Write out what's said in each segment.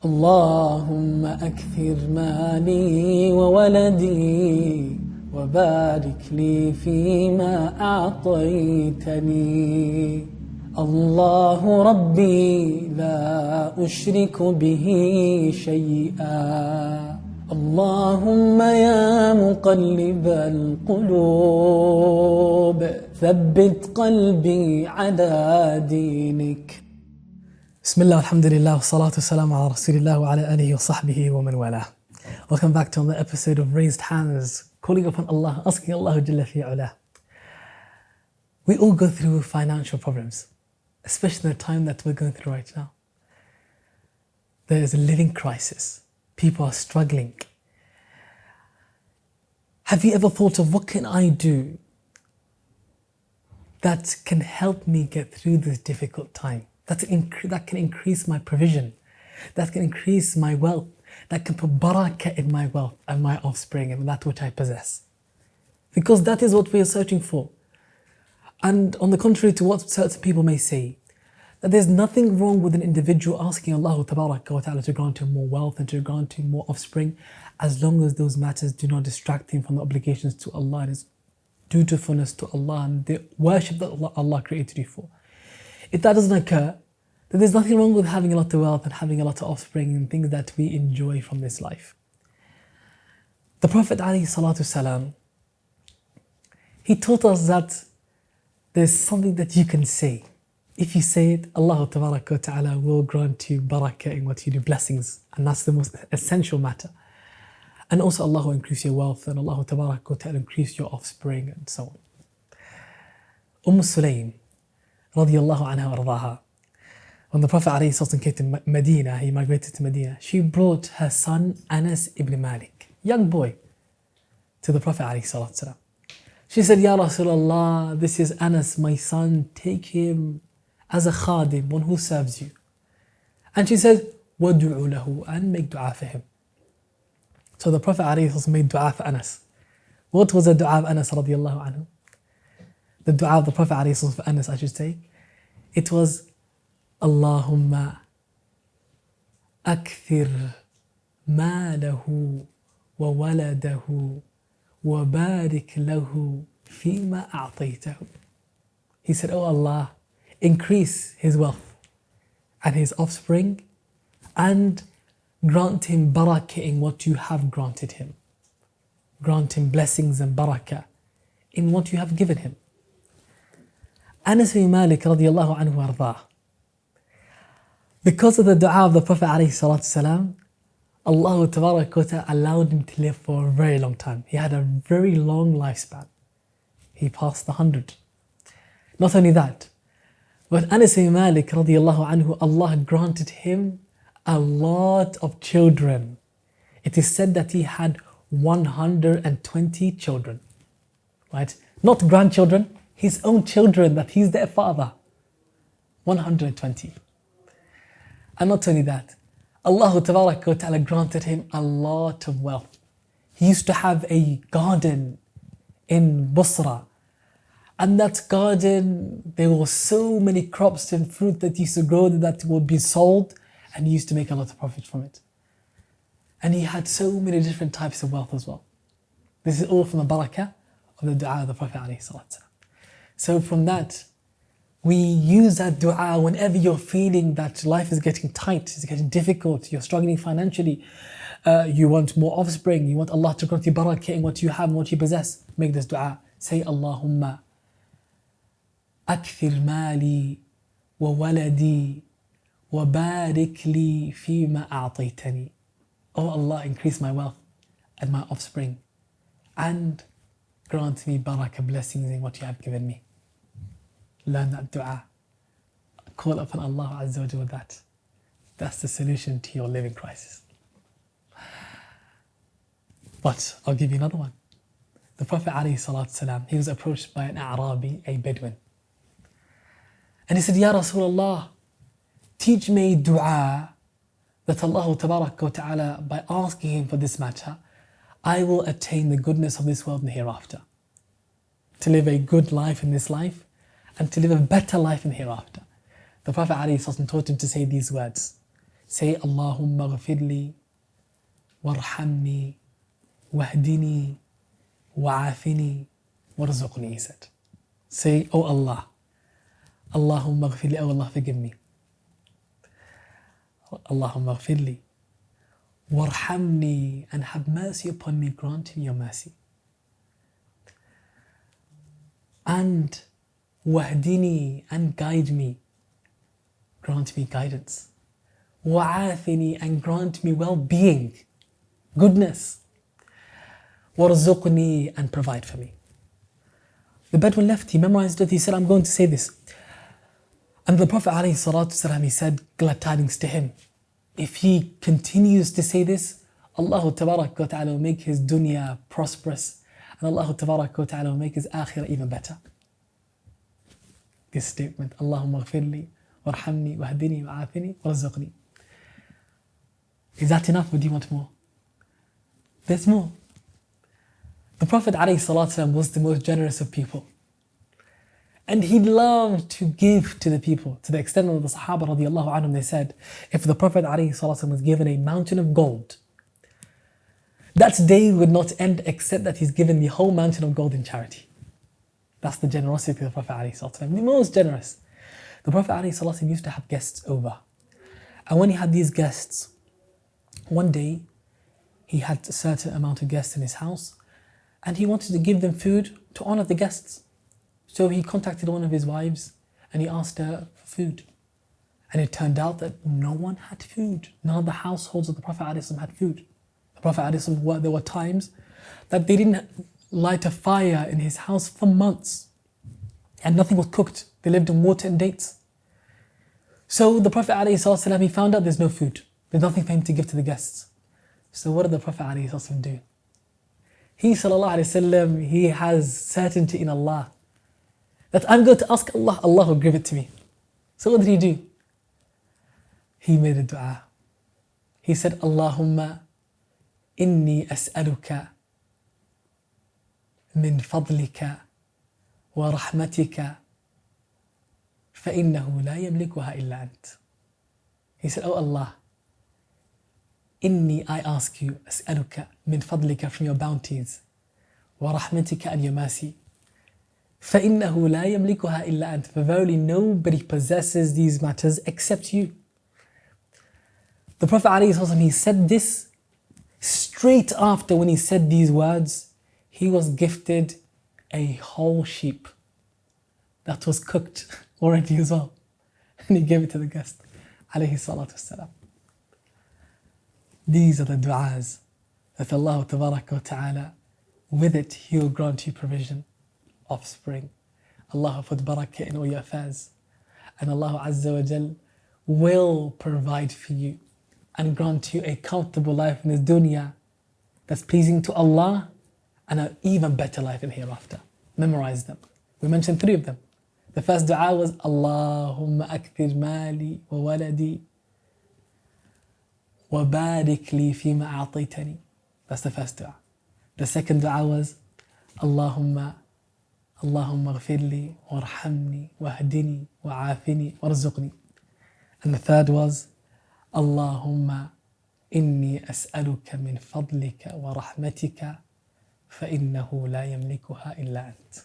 اللهم أكثر مالي وولدي وبارك لي فيما أعطيتني الله ربي لا أشرك به شيئا اللهم يا مقلب القلوب ثبت قلبي على دينك. بسم الله والحمد لله والصلاة والسلام على رسول الله وعلى آله وصحبه ومن والاه. Welcome back to another episode of Raised Hands, calling upon Allah, asking Allah Jalla fi Ula. We all go through financial problems, especially in the time that we're going through right now. There is a living crisis. People are struggling. Have you ever thought of what can I do that can help me get through this difficult time? That can increase my provision, that can increase my wealth, that can put barakah in my wealth and my offspring and that which I possess. Because that is what we are searching for. And on the contrary to what certain people may say, that there's nothing wrong with an individual asking Allah Tabaraka wa Ta'ala to grant him more wealth and to grant him more offspring, as long as those matters do not distract him from the obligations to Allah and his dutifulness to Allah and the worship that Allah created you for. If that doesn't occur, then there's nothing wrong with having a lot of wealth and having a lot of offspring and things that we enjoy from this life. The Prophet ﷺ, he taught us that there's something that you can say. If you say it, Allah Ta'ala will grant you barakah in what you do, blessings, and that's the most essential matter. And also Allah will increase your wealth and Allah Ta'ala increase your offspring and so on. Sulaym radiyallahu anha wa ardaha. When the Prophet ﷺ came to Medina, he migrated to Medina, she brought her son Anas ibn Malik, young boy, to the Prophet ﷺ. She said, Ya Rasulullah, this is Anas, my son, take him as a khadim, one who serves you. And she said, وَدُعُوا لَهُ, and make dua for him. So the Prophet ﷺ made dua for Anas. What was the dua of Anas radiyallahu anhu? The dua of the Prophet ﷺ for Anas, I should say, it was Allahumma akthir malahu wa waladahu wa barik lahu fima a'taytahu. He said, Oh Allah, increase his wealth and his offspring and grant him barakah in what you have granted him. Grant him blessings and barakah in what you have given him. Anas bin Malik radiyallahu anhu ardah. Because of the dua of the Prophet ﷺ, Allah Ta'ala allowed him to live for a very long time. He had a very long lifespan. He passed 100. Not only that, but Anas bin Malik radiyallahu anhu, Allah granted him a lot of children. It is said that he had 120 children. Right? Not grandchildren, his own children, that he's their father. 120. And not only that, Allah Ta'ala granted him a lot of wealth. He used to have a garden in Basra. And that garden, there were so many crops and fruit that used to grow that would be sold, and he used to make a lot of profit from it. And he had so many different types of wealth as well. This is all from the barakah of the dua of the Prophet ﷺ. So from that, we use that dua whenever you're feeling that life is getting tight, it's getting difficult, you're struggling financially, you want more offspring, you want Allah to grant you barakah in what you have and what you possess. Make this dua. Say, Allahumma akthir mali wa waladi wa barik li fima a'taytani. Oh Allah, increase my wealth and my offspring and grant me barakah, blessings in what you have given me. Learn that dua. Call upon Allah Azza wa Jalla with that. That's the solution to your living crisis. But I'll give you another one. The Prophet ﷺ, he was approached by an Arabi, a Bedouin. And he said, Ya Rasulullah, teach me dua that Allah Tabaraka wa Ta'ala, by asking him for this matter, I will attain the goodness of this world and hereafter. To live a good life in this life and to live a better life in hereafter. The Prophet ﷺ taught him to say these words. Say, Allahumma ghafirli, warhamni, wahdini, wa'afini, warzuqni, he said. Say, oh Allah, Allahumma ghafirli, oh Allah, forgive me. Allahumma ghafirli, warhamni, and have mercy upon me, grant me your mercy. And wahdini, and guide me, grant me guidance. Wa'afini, and grant me well-being, goodness. Warzuqni, and provide for me. The Bedouin left, he memorized it, he said, I'm going to say this. And the Prophet ﷺ, he said, glad tidings to him. If he continues to say this, Allah Tabarak wa Ta'ala will make his dunya prosperous, and Allah Tabarak wa Ta'ala will make his akhirah even better. This statement, Allahumma ghafirli, warhamni, wahdini, wa'afini, warzuqni. Is that enough, or do you want more? There's more. The Prophet ﷺ was the most generous of people. And he loved to give to the people, to the extent that the Sahaba radiallahu anhum, they said, if the Prophet ﷺ was given a mountain of gold, that day would not end except that he's given the whole mountain of gold in charity. That's the generosity of the Prophet ﷺ, the most generous. The Prophet ﷺ used to have guests over. And when he had these guests, one day he had a certain amount of guests in his house, and he wanted to give them food to honor the guests. So he contacted one of his wives and he asked her for food. And it turned out that no one had food. None of the households of the Prophet ﷺ had food. The Prophet ﷺ, there were times that they didn't light a fire in his house for months. And nothing was cooked. They lived on water and dates. So the Prophet ﷺ, he found out there's no food. There's nothing for him to give to the guests. So what did the Prophet ﷺ do? He sallallahu alayhi wasallam, he has certainty in Allah that I'm going to ask Allah, Allah will give it to me. So what did he do? He made a dua. He said, Allahumma inni as'aluka min fadlika wa rahmatika fa innahu la yamlikuha illa ant. He said, oh Allah, Inni, I ask you, as'aluka min fadlika, from your bounties, wa rahmatika, and your mercy. فَإِنَّهُ لَا يَمْلِكُهَا إِلَّا أَنْتَ, for verily nobody possesses these matters except you. The Prophet ﷺ, he said this straight after when he said these words, he was gifted a whole sheep that was cooked already as well. And he gave it to the guest, alayhi salatu wasalam. These are the du'as that Allah Tabaraka wa Ta'ala, with it He will grant you provision, offspring. Allah will put barakah in all your affairs. And Allah Azza wa Jal will provide for you and grant you a comfortable life in this dunya that's pleasing to Allah, and an even better life in hereafter. Memorize them. We mentioned 3 of them. The first dua was Allahumma akthir mali wa waladi وَبَارِكْ لِي فِيمَا أَعْطَيْتَنِي. That's the first dua. The second dua was Allahumma اغفر لي وارحمني واهدني وعافني وارزقني. And the third was Allahumma inni as'aluka min fadlika wa rahmatika فإنه لا يملكها إلا أنت.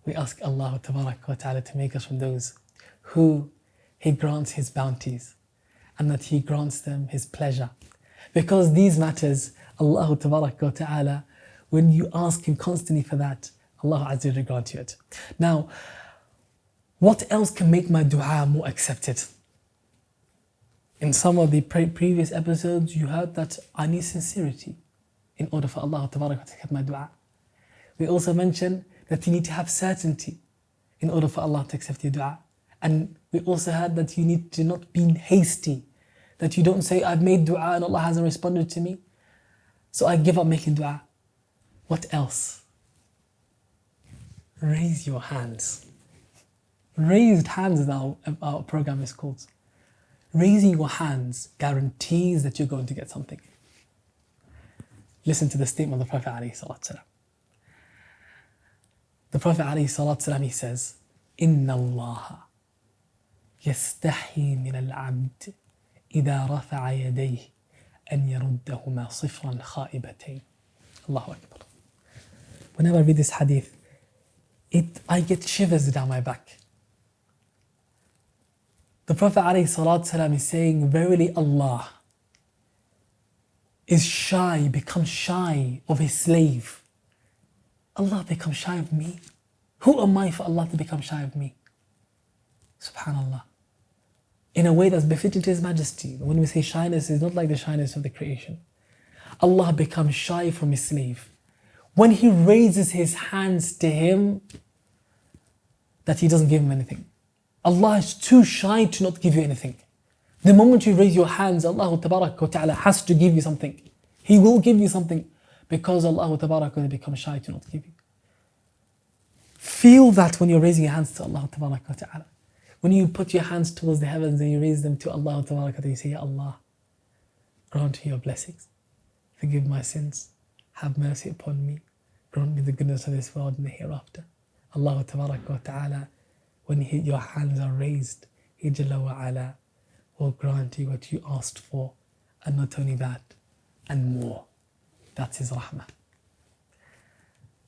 We ask Allah Tabarak wa Ta'ala to make us from those who He grants His bounties, and that He grants them His pleasure. Because these matters, Allah Tabarak wa Ta'ala, when you ask Him constantly for that, Allah Azza wa Jalla grant you it. Now, what else can make my dua more accepted? In some of the previous episodes, you heard that I need sincerity in order for Allah Tabarak wa Ta'ala to accept my dua. We also mentioned that you need to have certainty in order for Allah to accept your dua. And we also heard that you need to not be hasty, that you don't say, I've made dua and Allah hasn't responded to me, so I give up making dua. What else? Raise your hands. Raised hands, as our program is called. Raising your hands guarantees that you're going to get something. Listen to the statement of the Prophet ﷺ. The Prophet ﷺ, he says, إِنَّ اللَّهَ يَسْتَحِي مِنَ الْعَبْدِ إذا رفع يديه أن يردهما صفرا خائبتين. Allahu Akbar. Whenever I read this hadith, I get shivers down my back. The Prophet ﷺ is saying, verily Allah is shy, becomes shy of his slave. Allah becomes shy of me. Who am I for Allah to become shy of me? Subhanallah. In a way that's befitting to His Majesty. When we say shyness, it's not like the shyness of the creation. Allah becomes shy from His slave. When He raises His hands to him, that He doesn't give him anything. Allah is too shy to not give you anything. The moment you raise your hands, Allah Ta'ala has to give you something. He will give you something because Allah Ta'ala becomes shy to not give you. Feel that when you're raising your hands to Allah Ta'ala. When you put your hands towards the heavens and you raise them to Allah Ta'ala, you say, Ya Allah, grant me your blessings. Forgive my sins. Have mercy upon me. Grant me the goodness of this world and the hereafter. Allah Ta'ala, when your hands are raised, He Jalla wa Ala will grant you what you asked for, and not only that, and more. That's His rahmah.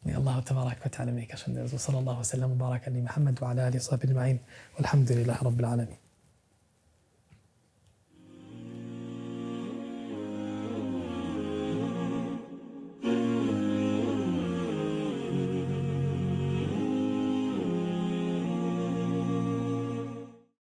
May Allah Ta'ala make us from those. Wa sallallahu wa sallam wa baraka ali Muhammad wa ala alihi wa sahbihi ajma'in. Walhamdulillahi Rabbil Alameen.